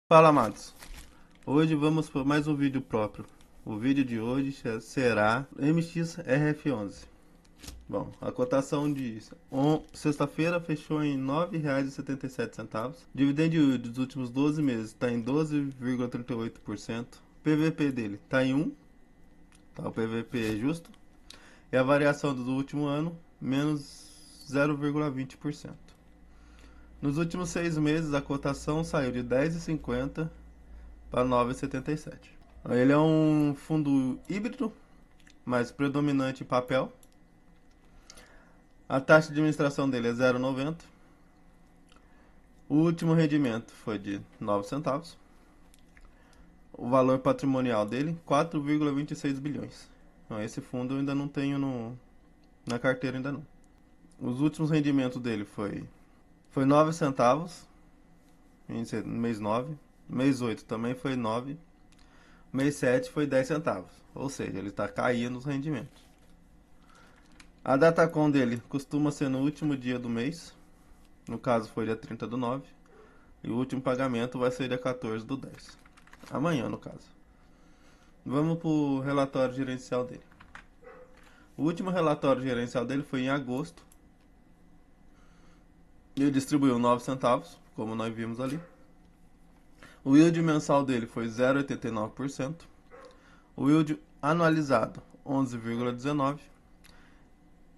Fala, amados. Hoje vamos para mais um vídeo próprio. O vídeo de hoje será MXRF11. Bom, a cotação de sexta-feira fechou em R$ 9,77. Dividend yield dos últimos 12 meses está em 12,38%. PVP dele está em 1, tá? O PVP é justo. E a variação do último ano, menos 0,20%. Nos últimos 6 meses, a cotação saiu de 10,50 para 9,77. Ele é um fundo híbrido, mas predominante em papel. A taxa de administração dele é 0,90. O último rendimento foi de 9 centavos. O valor patrimonial dele, 4,26 bilhões. Então, esse fundo eu ainda não tenho na carteira ainda não. Os últimos rendimentos dele foi 9 centavos no mês 9. Mês 8 também foi 9. Mês 7 foi 10 centavos. Ou seja, ele está caindo os rendimentos. A datacom dele costuma ser no último dia do mês. No caso foi dia 30 do 9. E o último pagamento vai ser dia 14 do 10. Amanhã, no caso. Vamos para o relatório gerencial dele. O último relatório gerencial dele foi em agosto. Ele distribuiu 9 centavos, como nós vimos ali. O yield mensal dele foi 0,89%. O yield anualizado, 11,19%.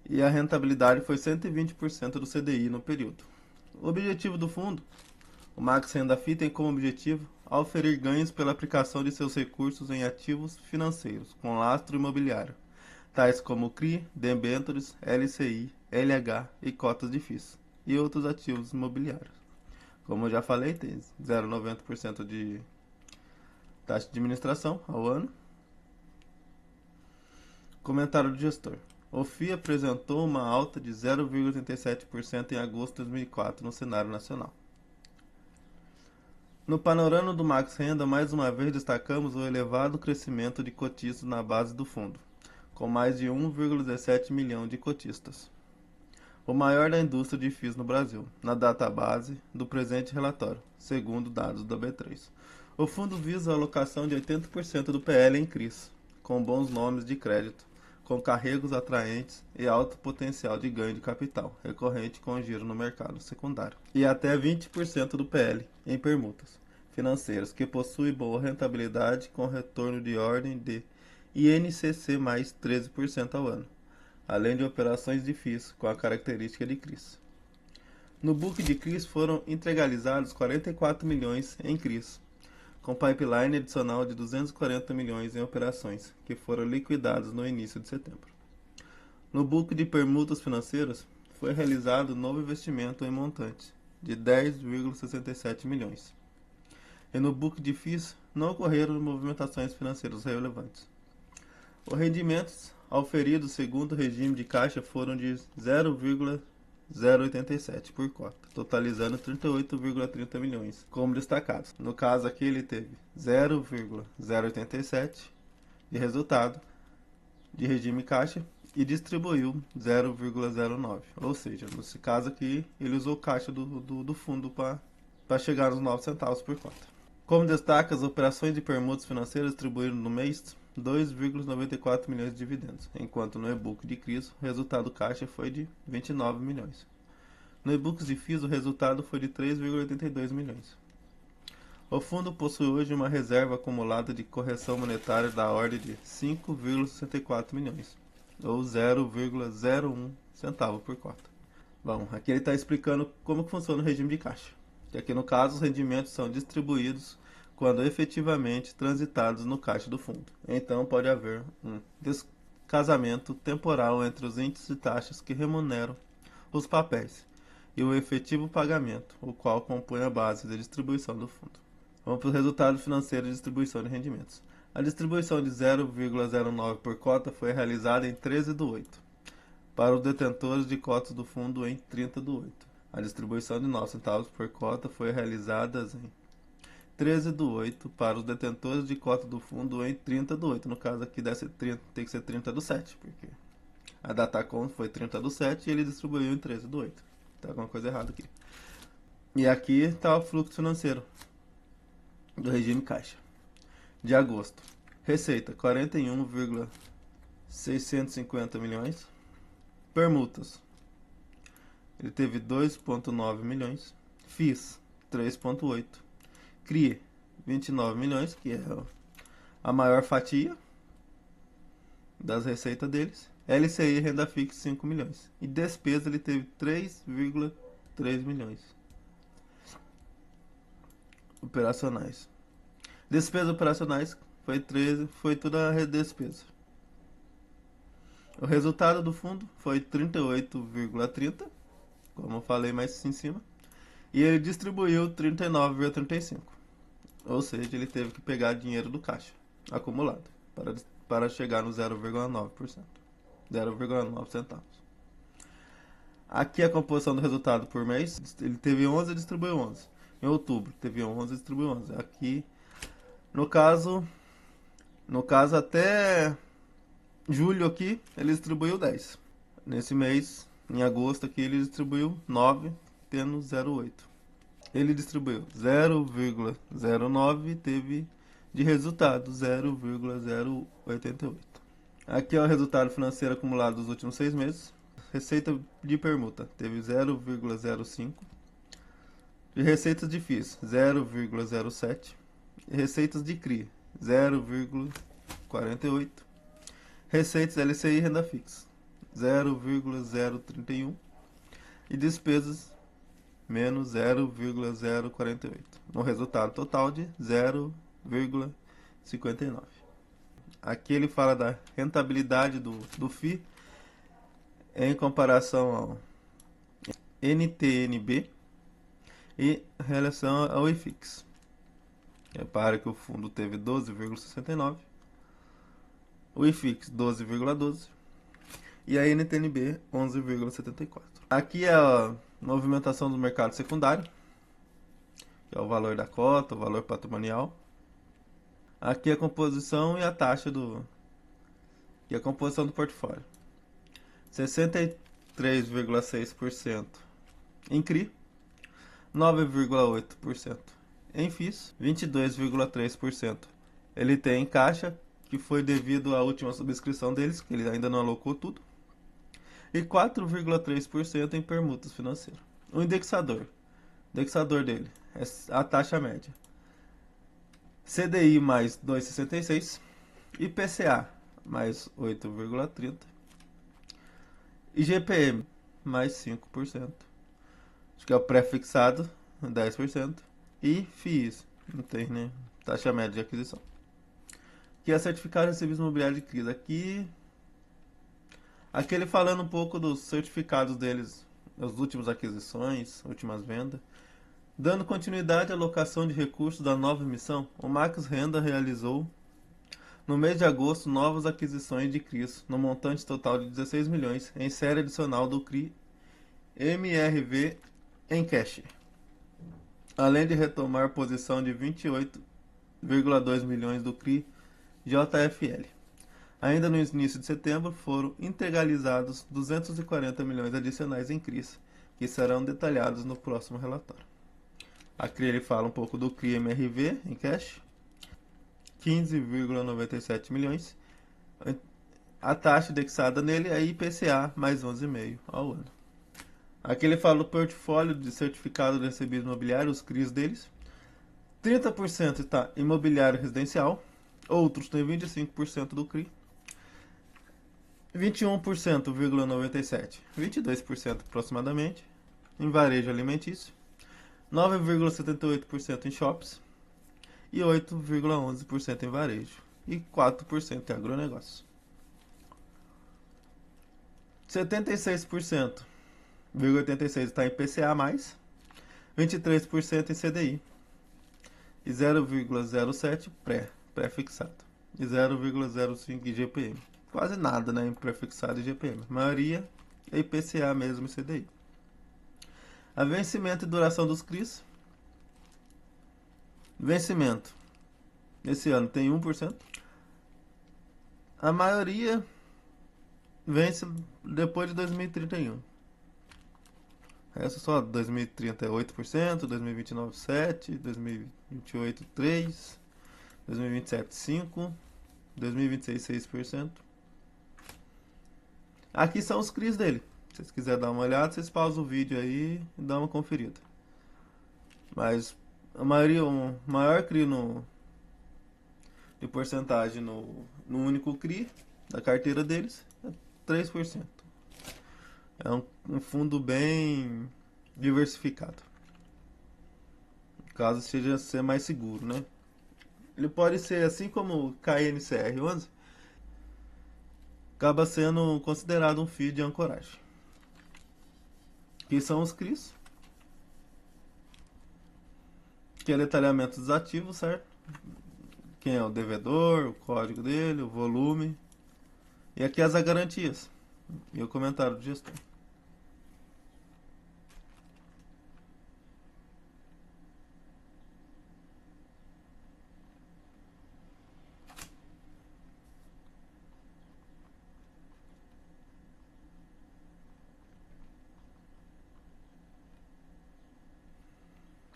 E a rentabilidade foi 120% do CDI no período. O objetivo do fundo, o Max Renda FI tem como objetivo oferir ganhos pela aplicação de seus recursos em ativos financeiros com lastro imobiliário, tais como CRI, debêntures, LCI, LH e cotas de FIIs, e outros ativos imobiliários. Como eu já falei, tem 0,90% de taxa de administração ao ano. Comentário do gestor. O FII apresentou uma alta de 0,87% em agosto de 2004 no cenário nacional. No panorama do Max Renda, mais uma vez destacamos o elevado crescimento de cotistas na base do fundo, com mais de 1,17 milhão de cotistas, o maior da indústria de FIIs no Brasil, na database do presente relatório, segundo dados da B3. O fundo visa a alocação de 80% do PL em CRIs, com bons nomes de crédito, com carregos atraentes e alto potencial de ganho de capital, recorrente com giro no mercado secundário, e até 20% do PL em permutas financeiras, que possui boa rentabilidade com retorno de ordem de INCC mais 13% ao ano, além de operações de FIIs com a característica de CRIs. No book de CRIs foram integralizados 44 milhões em CRIs, com pipeline adicional de 240 milhões em operações, que foram liquidadas no início de setembro. No book de permutas financeiras, foi realizado novo investimento em montante, de 10,67 milhões. E no book de FIIs, não ocorreram movimentações financeiras relevantes. Os rendimentos auferidos segundo o regime de caixa foram de 0,087 por cota, totalizando 38,30 milhões, como destacados. No caso aqui ele teve 0,087 de resultado de regime caixa e distribuiu 0,09, ou seja, nesse caso aqui ele usou caixa do fundo para chegar aos 9 centavos por cota. Como destaca, as operações de permutas financeiras distribuíram no mês 2,94 milhões de dividendos, enquanto no e-book de CRIs o resultado caixa foi de 29 milhões. No e-books de FIIs o resultado foi de 3,82 milhões. O fundo possui hoje uma reserva acumulada de correção monetária da ordem de 5,64 milhões, ou 0,01 centavo por cota. Bom, aqui ele está explicando como funciona o regime de caixa, que aqui no caso os rendimentos são distribuídos quando efetivamente transitados no caixa do fundo. Então pode haver um descasamento temporal entre os índices de taxas que remuneram os papéis e o efetivo pagamento, o qual compõe a base da distribuição do fundo. Vamos para o resultado financeiro de distribuição de rendimentos. A distribuição de 0,09 por cota foi realizada em 13 do 8, para os detentores de cotas do fundo em 30 do 8. A distribuição de 9 centavos por cota foi realizada em 13 do 8 para os detentores de cota do fundo em 30 do 8. No caso aqui tem que ser 30 do 7, porque a datacom foi 30 do 7 e ele distribuiu em 13 do 8. Tá alguma coisa errada aqui. E aqui está o fluxo financeiro. do regime caixa. De agosto, receita 41,650 milhões. Permutas, ele teve 2,9 milhões. FIIs, 3,8. CRIE, 29 milhões, que é a maior fatia das receitas deles. LCI, renda fixa, 5 milhões. E despesa, ele teve 3,3 milhões. Operacionais. Despesas operacionais foi 13, foi toda a despesa. O resultado do fundo foi 38,30, como eu falei mais em cima. E ele distribuiu 39,35. Ou seja, ele teve que pegar dinheiro do caixa acumulado para chegar no 0,9%. 0,9 centavos. Aqui a composição do resultado por mês. Ele teve 11 e distribuiu 11. Em outubro teve 11 e distribuiu 11. Aqui, no caso até julho aqui, ele distribuiu 10. Nesse mês, em agosto aqui, ele distribuiu 9, tendo 0,8. Ele distribuiu 0,09 e teve de resultado 0,088. Aqui é o resultado financeiro acumulado dos últimos 6 meses. Receita de permuta teve 0,05. De receitas de FIIs, 0,07. E receitas de CRI, 0,48. Receitas LCI e renda fixa, 0,031. E despesas, menos 0,048. Um resultado total de 0,59. Aqui ele fala da rentabilidade do FII em comparação ao NTNB e em relação ao IFIX. Repare que o fundo teve 12,69, o IFIX 12,12 e a NTNB 11,74. Aqui é a movimentação do mercado secundário, que é o valor da cota, o valor patrimonial. Aqui a composição e a taxa e a composição do portfólio. 63,6% em CRI, 9,8% em FIIs, 22,3% ele tem em caixa, que foi devido à última subscrição deles, que ele ainda não alocou tudo, e 4,3% em permutas financeiras. O indexador dele é a taxa média. CDI mais 2,66, IPCA mais 8,30, IGPM mais 5%, acho que é o pré-fixado 10%, e FIIs, não tem, né? Taxa média de aquisição. Aqui é certificado de recebíveis imobiliários de crise. Aqui ele falando um pouco dos certificados deles, as últimas aquisições, últimas vendas. Dando continuidade à alocação de recursos da nova emissão, o Max Renda realizou, no mês de agosto, novas aquisições de CRIs, no montante total de 16 milhões, em série adicional do CRI MRV em cash, além de retomar posição de 28,2 milhões do CRI JFL. Ainda no início de setembro, foram integralizados 240 milhões adicionais em CRIs, que serão detalhados no próximo relatório. Aqui ele fala um pouco do CRI MRV em cash, 15,97 milhões. A taxa indexada nele é IPCA mais 11,5 ao ano. Aqui ele fala do portfólio de certificado de recebíveis imobiliários, os CRIs deles. 30% está imobiliário residencial, outros têm 25% do CRI. 21,97%, 22% aproximadamente, em varejo alimentício. 9,78% em shops e 8,11% em varejo e 4% em agronegócio. 76,86% está em PCA+, 23% em CDI e 0,07% pré-fixado e 0,05% em GPM. Quase nada, né, em pré-fixado e GPM. A maioria é IPCA mesmo e CDI. A vencimento e duração dos CRIs. Vencimento. Esse ano tem 1%. A maioria vence depois de 2031. Essa só 2030 é 8%, 2029 7%, 2028 3%, 2027 5%, 2026 6%. Aqui são os CRIs dele. Se vocês quiserem dar uma olhada, vocês pausam o vídeo aí e dão uma conferida. Mas a maioria, o maior CRI de porcentagem no único CRI da carteira deles é 3%. É um fundo bem diversificado. Caso seja ser mais seguro, né? Ele pode ser assim como o KNCR11, acaba sendo considerado um FII de ancoragem. Que são os CRIs, que é detalhamento dos ativos, certo? Quem é o devedor, o código dele, o volume. E aqui as garantias e o comentário do gestor.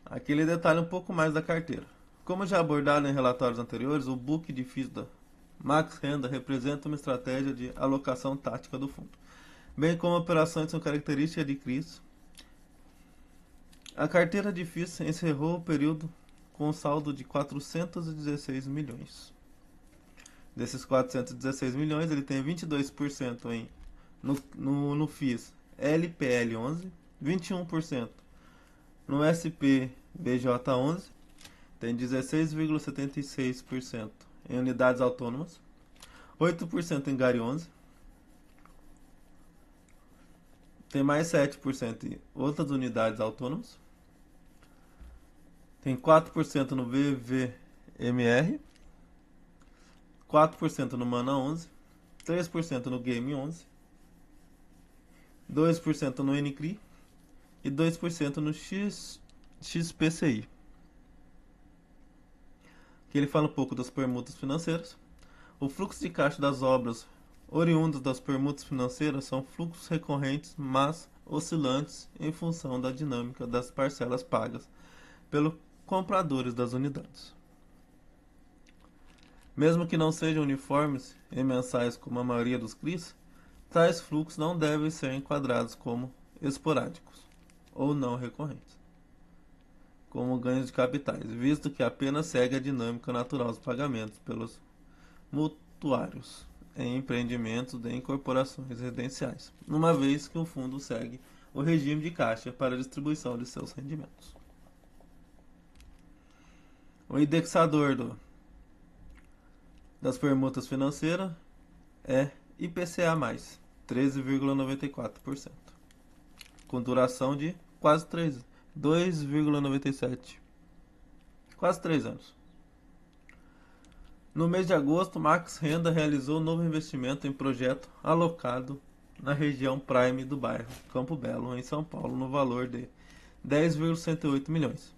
Aqui ele detalha um pouco mais da carteira. Como já abordado em relatórios anteriores, o book de FIIs da Max Renda representa uma estratégia de alocação tática do fundo, bem como operações com características de CRIs. A carteira de FIIs encerrou o período com um saldo de 416 milhões. Desses 416 milhões, ele tem 22% no FIIs LPL11, 21% no SPVJ11, tem 16,76% em unidades autônomas, 8% em GARI 11, tem mais 7% em outras unidades autônomas, tem 4% no VVMR, 4% no Mana 11, 3% no Game 11, 2% no NCRI e 2% no XPCI. Aqui ele fala um pouco das permutas financeiras. O fluxo de caixa das obras oriundas das permutas financeiras são fluxos recorrentes, mas oscilantes em função da dinâmica das parcelas pagas pelos compradores das unidades. Mesmo que não sejam uniformes e mensais como a maioria dos CRIs, tais fluxos não devem ser enquadrados como esporádicos ou não recorrentes, como ganhos de capitais, visto que apenas segue a dinâmica natural dos pagamentos pelos mutuários em empreendimentos de incorporações residenciais, uma vez que o fundo segue o regime de caixa para a distribuição de seus rendimentos. O indexador das permutas financeiras é IPCA+, 13,94%, com duração de quase 2,97, quase 3 anos. No mês de agosto, Max Renda realizou um novo investimento em projeto alocado na região Prime do bairro Campo Belo, em São Paulo, no valor de 10,108 milhões.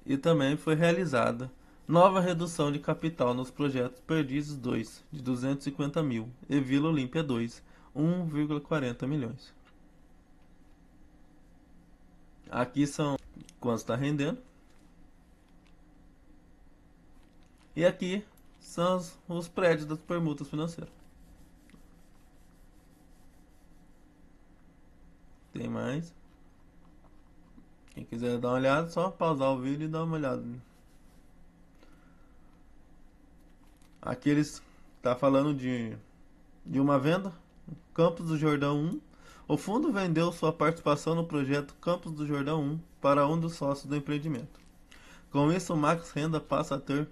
E também foi realizada nova redução de capital nos projetos Perdizes 2, de 250 mil, e Vila Olímpia 2, 1,40 milhões. Aqui são quanto está rendendo. E aqui são os prédios das permutas financeiras. Tem mais. Quem quiser dar uma olhada, só pausar o vídeo e dar uma olhada. Aqui eles tá falando de uma venda, Campos do Jordão 1. O fundo vendeu sua participação no projeto Campos do Jordão 1 para um dos sócios do empreendimento. Com isso, o Max Renda passa a ter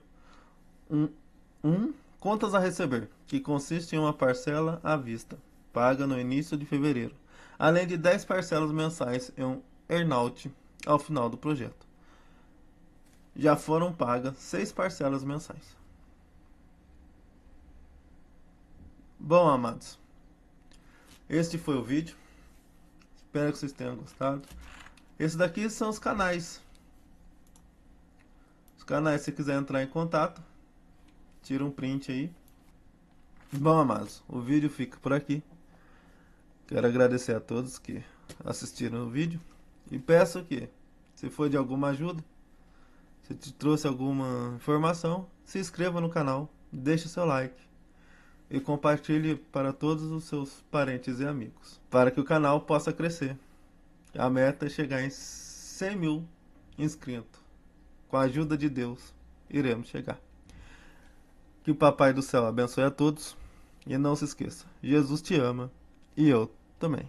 contas a receber, que consiste em uma parcela à vista, paga no início de fevereiro, além de 10 parcelas mensais em um earnout ao final do projeto. Já foram pagas 6 parcelas mensais. Bom, amados, este foi o vídeo. Espero que vocês tenham gostado. Esses daqui são os canais. Os canais, se quiser entrar em contato, tira um print aí. Bom, amados, o vídeo fica por aqui. Quero agradecer a todos que assistiram o vídeo. E peço que, se for de alguma ajuda, se te trouxe alguma informação, se inscreva no canal, deixe seu like e compartilhe para todos os seus parentes e amigos, para que o canal possa crescer. A meta é chegar em 100 mil inscritos. Com a ajuda de Deus, iremos chegar. Que o Papai do Céu abençoe a todos. E não se esqueça, Jesus te ama e eu também.